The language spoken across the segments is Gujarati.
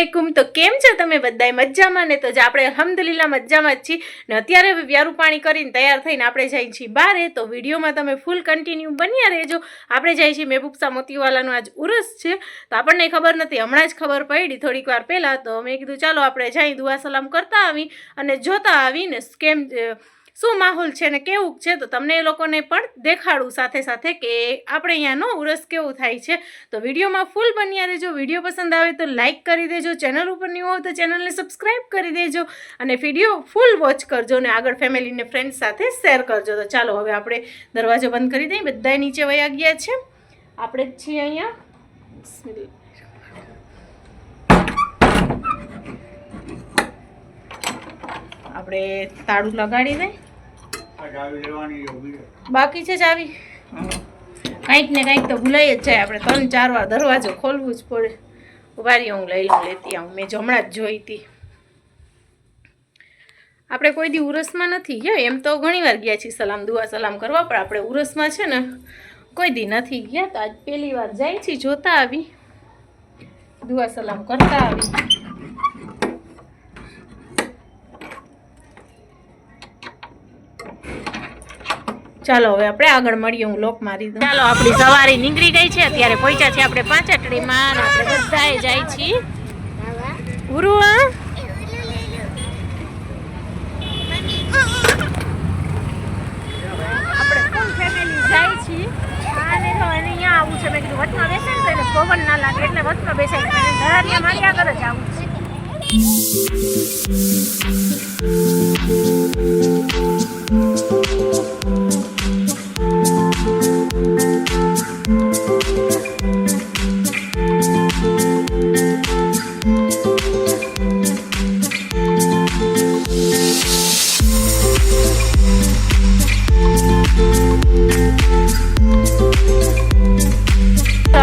अस्सलामुअलैकुम। तो केम छो तमे बधाय मजामां ने? तो ज आपणे अल्हम्दुलिल्लाह मजामां ज छीए ने अत्यारे व्यारू पाणी करीने तैयार थईने आपणे जाई छीए बारे। तो विडियोमां तमे फूल कन्टिन्यू बन्या रहेजो। आपणे जाई छीए महबूबसा मोतीवालानो आज उरस छे, तो आपणने खबर नथी, हमणां ज खबर पड़ी थोड़ीक वार पहेला। तो मैं कीधुं चालो आपणे जाई दुआ सलाम करता आवी अने जोता आवीने केम શું માહોલ છે ને કેવું છે, તો તમને એ લોકોને પણ દેખાડું સાથે સાથે કે આપણે અહીંયાનો ઉરસ કેવું થાય છે। તો વિડીયોમાં ફૂલ બન્યા રહેજો। વિડીયો પસંદ આવે તો લાઇક કરી દેજો, ચેનલ ઉપર ન્યૂ હો તો ચેનલને સબસ્ક્રાઈબ કરી દેજો અને વિડીયો ફૂલ વોચ કરજો ને આગળ ફેમિલીને ફ્રેન્ડ્સ સાથે શેર કરજો। તો ચાલો હવે આપણે દરવાજો બંધ કરી દઈએ। બધાય નીચે વયા ગયા છે, આપણે જ છીએ અહીંયા। આપણે તાળું લગાડી દઈએ। બાકી છે ચાવી, કંઈક ને કંઈક તો ભૂલાઈ જ જાય। આપણે 3-4 વાર દરવાજો ખોલવું જ પડે। ઉભા રહી, હું લઈ લઉં, લેતી આવું। મેં હમણાં જ જોઈ હતી। આપણે કોઈ દી ઉરસમાં નથી ગયા, એમ તો ઘણી વાર ગયા છીએ સલામ દુઆ સલામ કરવા, પણ આપણે ઉરસમાં છે ને કોઈ દી નથી ગયા। તો આજ પહેલી વાર જાય છીએ, જોતા આવી, દુઆ સલામ કરતા આવી। ચાલો હવે આપણે આગળ મળીએ, હું લોક મારી દઉં। ચાલો આપણી સવારી નીકળી ગઈ છે, અત્યારે પહોંચ્યા છીએ આપણે પાંચટડીમાં। આપણે બધાએ જાય છીએ ઉરુઆ, આપણે ફૂલ ફેમિલી જાય છીએ। અને જો અહીંયા આવું છે, મેં કીધું વચમાં બેસે ને એટલે પવન ના લાગે, એટલે વચમાં બેસાય ધરારિયા મારી આગળ જ આવું છે।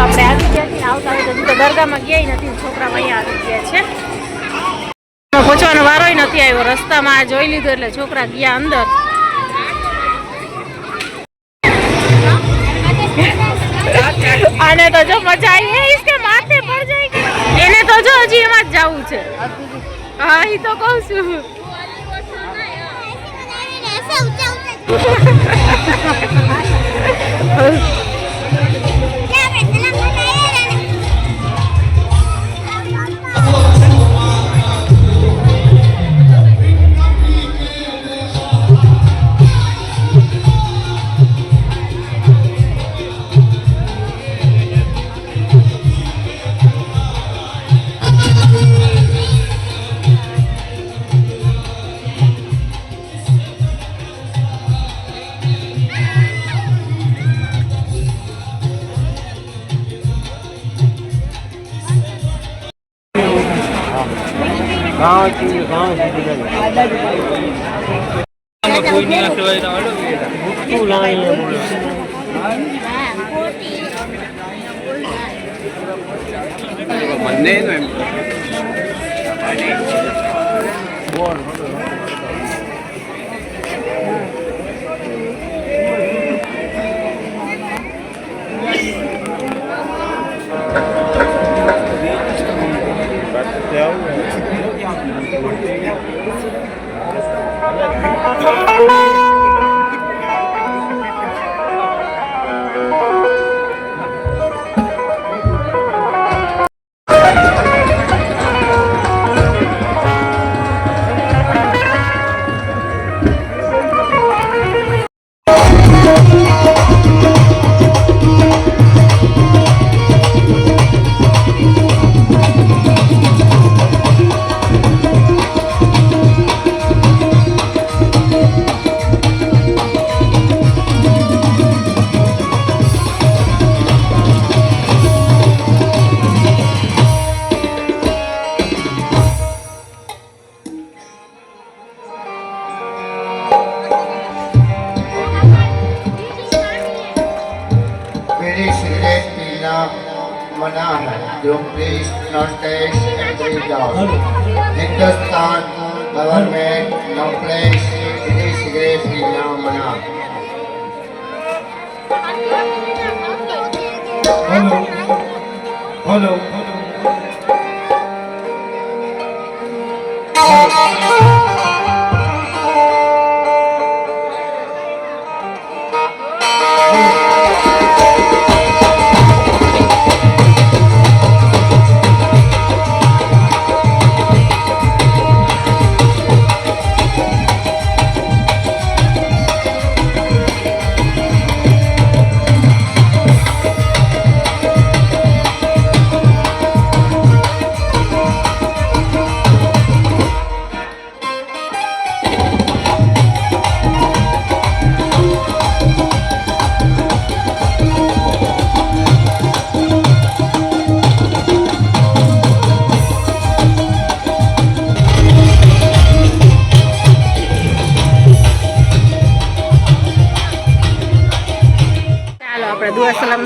આપણે આવી ગયા છીએ, આવતા હોય તો દરગાહમાં ગયા નથી, છોકરા અહીંયા આવી ગયા છે। પહોંચવાનો વારોય નથી આવ્યો, રસ્તામાં જોઈ લીધું એટલે છોકરા ગયા અંદર। આને તો જો મજા આવી, इसके माथे पड़ जाएगी। એને તો જો હજી એમાં જ જવું છે। હા, ઈ તો કહું છું। Please not taste and breathe out. Hindustan government no place cigarette free now mana. Hello.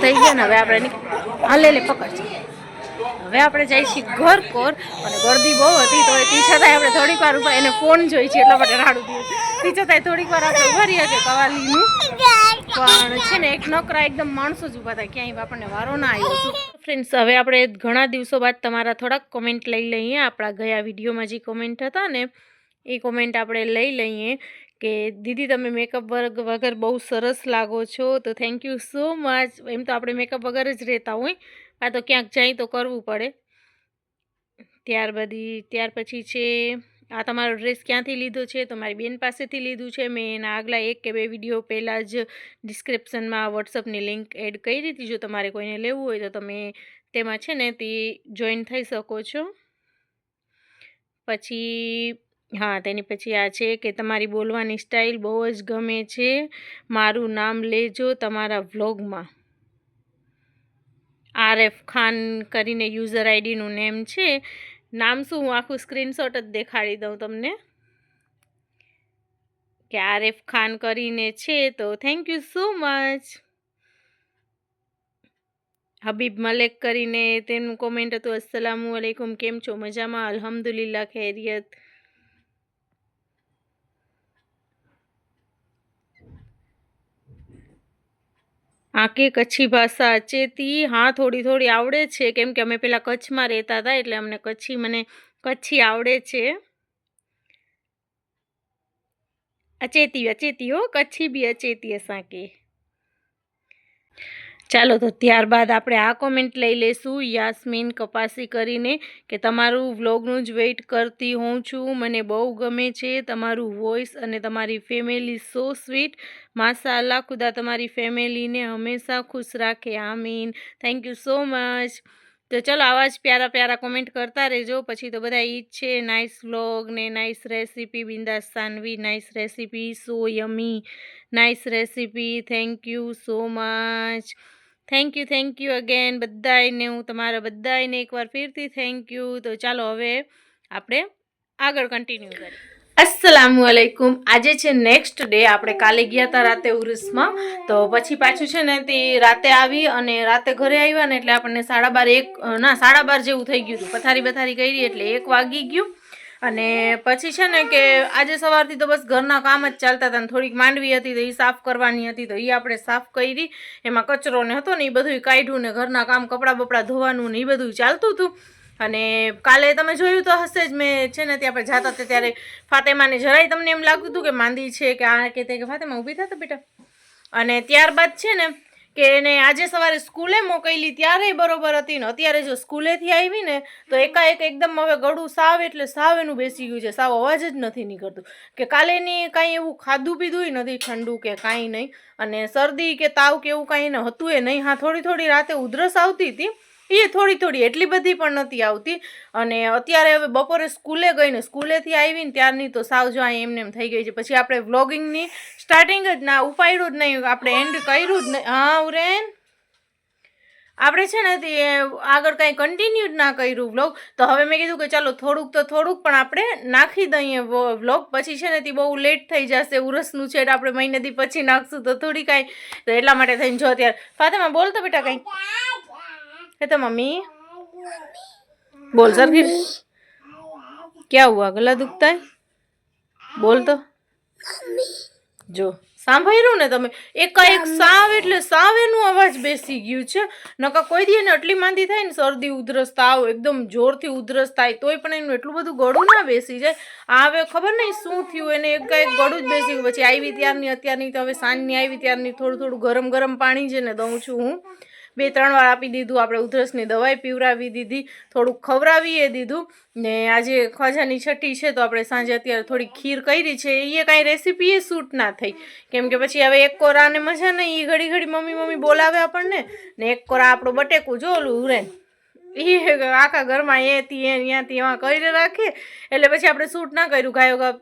થઈ ગયા ને હવે આપણે હાલે લે પકડ. હવે આપણે જઈએ છીએ ઘર કોર અને ગરદી બહુ હતી તો તે છતાંય આપણે થોડીક વાર ઉપર એને ફોન જોઈ છે એટલા માટે રાડું દીધું. તે છતાંય થોડીક વાર આપણે ઉભા રહ્યા કે કવાલીનું પણ છે ને એક નકરા એકદમ માણસો જ ઊભા હતા, ક્યાંય આપણને વારો ના આવ્યો હતો. ફ્રેન્ડ્સ, હવે આપણે ઘણા દિવસો બાદ તમારા થોડાક કોમેન્ટ લઈ લઈએ. આપણા ગયા વિડીયોમાં જે કોમેન્ટ હતા ને એ કોમેન્ટ આપણે લઈ લઈએ કે દીદી તમે મેકઅપ વગર બહુ સરસ લાગો છો. તો થેન્ક યુ સો મચ. એમ તો આપણે મેકઅપ વગર જ રહેતા હોય, આ તો ક્યાંક જાય તો કરવું પડે. ત્યાર પછી છે આ તમારો ડ્રેસ ક્યાંથી લીધો છે? તો મારી બેન પાસેથી લીધું છે. મેં એના આગલા 1 કે 2 વિડીયો પહેલાં જ ડિસ્ક્રિપ્શનમાં વોટ્સઅપની લિંક એડ કરી હતી. જો તમારે કોઈને લેવું હોય તો તમે તેમાં છે ને તે જોઈન થઈ શકો છો. પછી હા, તેની પછી આ છે કે તમારી બોલવાની સ્ટાઇલ બહુ જ ગમે છે. મારું નામ લેજો તમારા વ્લોગમાં. RF ખાન કરીને યુઝર આઈડીનું નેમ છે. નામ શું હું આખું સ્ક્રીનશોટ જ દેખાડી દઉં તમને કે RF ખાન કરીને છે. તો thank you so much. Habib Malek કરીને તેનું કોમેન્ટ હતું અસ્સલામુ અલૈકુમ, કેમ છો? મજામાં, અલ્હમ્દુલિલ્લાહ, ખૈરિયત. આકે કચ્છી ભાષા અચેતી? હા, થોડી થોડી આવડે છે કેમ કે અમે પેલા કચ્છમાં રહેતા હતા એટલે અમને કચ્છી આવડે છે. અચેતી હો, કચ્છી બી અચેતી અસાંકે. ચાલો તો ત્યારબાદ આપણે આ કોમેન્ટ લઈ લઈશું યાસ્મીન કપાસી કરીને કે તમારું વ્લોગનું જ વેઇટ કરતી હોઉં છું. મને બહુ ગમે છે તમારું વોઇસ અને તમારી ફેમિલી સો સ્વીટ. માશાઅલ્લાહ, ખુદા તમારી ફેમિલીને હંમેશા ખુશ રાખે, આમીન. Thank you so much. તો ચલો આવા જ પ્યારા કોમેન્ટ કરતા રહેજો. પછી તો બધા ઈ જ છે નાઇસ વ્લોગ ને નાઇસ રેસીપી. બિંદાસ Saanvi nice recipe, so yummy, nice recipe. Thank you so much. Thank you again બધાને. હું તમારા બધાને એકવાર ફરીથી થેન્ક યુ. તો ચાલો હવે આપણે આગળ કન્ટિન્યુ કરીએ. અસ્સલામુ અલૈકુમ. આજે છે નેક્સ્ટ ડે. આપણે કાલે ગયા હતા રાતે ઉર્સમાં, તો પછી પાછું છે ને તે રાતે આવી અને રાતે ઘરે આવ્યા ને એટલે આપણને 12:30 જેવું થઈ ગયું હતું. પથારી કરી એટલે 1 વાગી ગયું. અને પછી છે ને કે આજે સવારથી તો બસ ઘરના કામ જ ચાલતા હતા. થોડીક માંડવી હતી તો એ સાફ કરવાની હતી તો એ આપણે સાફ કરી. એમાં કચરો ને હતો ને એ બધું કાઢ્યું ને ઘરના કામ કપડાં બપડા ધોવાનું ને એ બધું ચાલતું હતું. અને કાલે તમે જોયું તો હશે જ, મેં છે ને ત્યાં આપણે જતા હતા ત્યારે ફાતેમાને જરાય તમને એમ લાગતું હતું કે માંદી છે કે આ કે તે, કે ફાતેમા ઊભી થતા બેટા. અને ત્યારબાદ છે ને કે એને આજે સવારે સ્કૂલે મોકલી ત્યારે બરોબર હતી ને અત્યારે જો સ્કૂલેથી આવી ને તો એકાએક એકદમ હવે ગળું સાવ એટલે સાવ એનું બેસી ગયું છે. સાવ અવાજ જ નથી નીકળતું. કે કાલેની કાંઈ એવું ખાધું પીધું નથી ઠંડુ કે કાંઈ નહીં. અને શરદી કે તાવ કે એવું કાંઈ એને હતું એ નહીં. હા, થોડી રાતે ઉધરસ આવતી હતી, એ થોડી એટલી બધી પણ નથી આવતી. અને અત્યારે હવે બપોરે સ્કૂલે ગઈ ને સ્કૂલેથી આવીને ત્યારની તો સાવ જો એમને એમ થઈ ગઈ છે. પછી આપણે વ્લોગિંગની સ્ટાર્ટિંગ જ ના ઉપાડ્યું જ નહીં, આપણે એન્ડ કર્યું જ નહીં. હા ઉરેન, આપણે છે ને તે આગળ કાંઈ કન્ટિન્યુ જ ના કર્યું વ્લોગ. તો હવે મેં કીધું કે ચાલો થોડુંક પણ આપણે નાખી દઈએ વ્લોગ. પછી છે ને તે બહુ લેટ થઈ જશે. ઉરસનું છે આપણે મહિને દી પછી નાખશું તો થોડી કાંઈ, તો એટલા માટે થઈને જો અત્યારે ફાતેમા બોલ તો બેટા કંઈ. है तो मम्मी बोल सर फिर क्या हुआ, गला दुखता है? बोल तो. જો સાંભળ્યું ને તમે, એકાએક સાવ એટલે સાવ એનું અવાજ બેસી ગયું છે. નકા કોઈ દી એને આટલી માંદી થાય ને શરદી ઉધરસ તાવ એકદમ જોરથી ઉધરસ થાય તોય પણ એનું એટલું બધું ગળું ના બેસી જાય. આ હવે ખબર નહીં શું થયું એને, એકાએક ગળું જ બેસી ગયું. પછી આવી ત્યારની અત્યારની તો હવે સાંજની આવી ત્યારની થોડું ગરમ પાણી છે ને દઉં છું હું. 2-3 વાર આપી દીધું. આપણે ઉધરસની દવાઈ પીવડાવી દીધી, થોડુંક ખવડાવીએ દીધું. ને આજે ખ્વાજાની છઠ્ઠી છે તો આપણે સાંજે અત્યારે થોડી ખીર કરી છે. એ કાંઈ રેસીપી એ સૂટ ના થઈ કેમ કે પછી હવે એક કોરાને મજા નહીં. એ ઘડી મમ્મી બોલાવે આપણને ને એક કોરા આપણો બટેકું જો ઓલું ઉરેન એ આખા ઘરમાં અહીંયાથી એમાં કરી રાખીએ એટલે પછી આપણે સૂટ ના કર્યું. ગાયો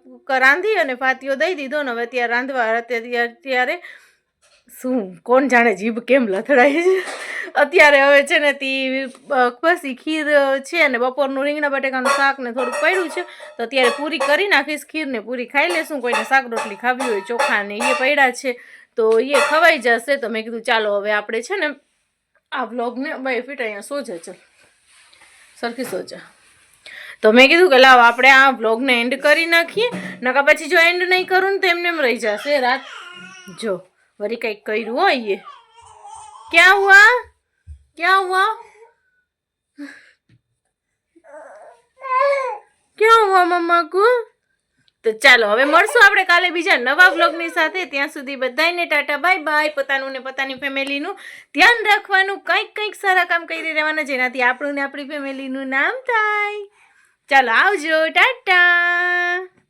રાંધી અને ફાતીઓ દઈ દીધો ને હવે ત્યારે રાંધવા ત્યારે શું કોણ જાણે જીભ કેમ લથડાય છે અત્યારે. હવે છે ને તે બસ ખીર છે ને બપોરનું રીંગણા બટેકાનું શાક ને થોડુંક પડ્યું છે તો અત્યારે પૂરી કરી નાખીશ. ખીરને પૂરી ખાઈ લેશું. કોઈને શાક રોટલી ખાવી હોય ચોખા ને એ પડ્યા છે તો એ ખવાઈ જશે. તો મેં કીધું ચાલો હવે આપણે છે ને આ વ્લોગને ભાઈ ફીટ અહીંયા સોજા ચાલ સરખી સોજા. તો મેં કીધું કે લાવ આપણે આ વ્લોગને એન્ડ કરી નાખીએ, નકા પછી જો એન્ડ નહીં કરું ને તો એમને એમ રહી જશે રાત. જો વળી કંઈક કર્યું હોય એ ક્યાં હુઆ ક્યાં હુઆ ક્યાં હુઆ મમ્મા કો. તો ચાલો હવે મળશું આપણે કાલે બીજા નવા વ્લોગની સાથે. ત્યાં સુધી બધાને ટાટા બાય બાય. પોતાનું ને પોતાની ફેમિલીનું ધ્યાન રાખવાનું, કંઈક સારા કામ કરી રહેવાના જેનાથી આપણું ને આપણી ફેમિલીનું નામ થાય. ચાલો આવજો, ટાટા.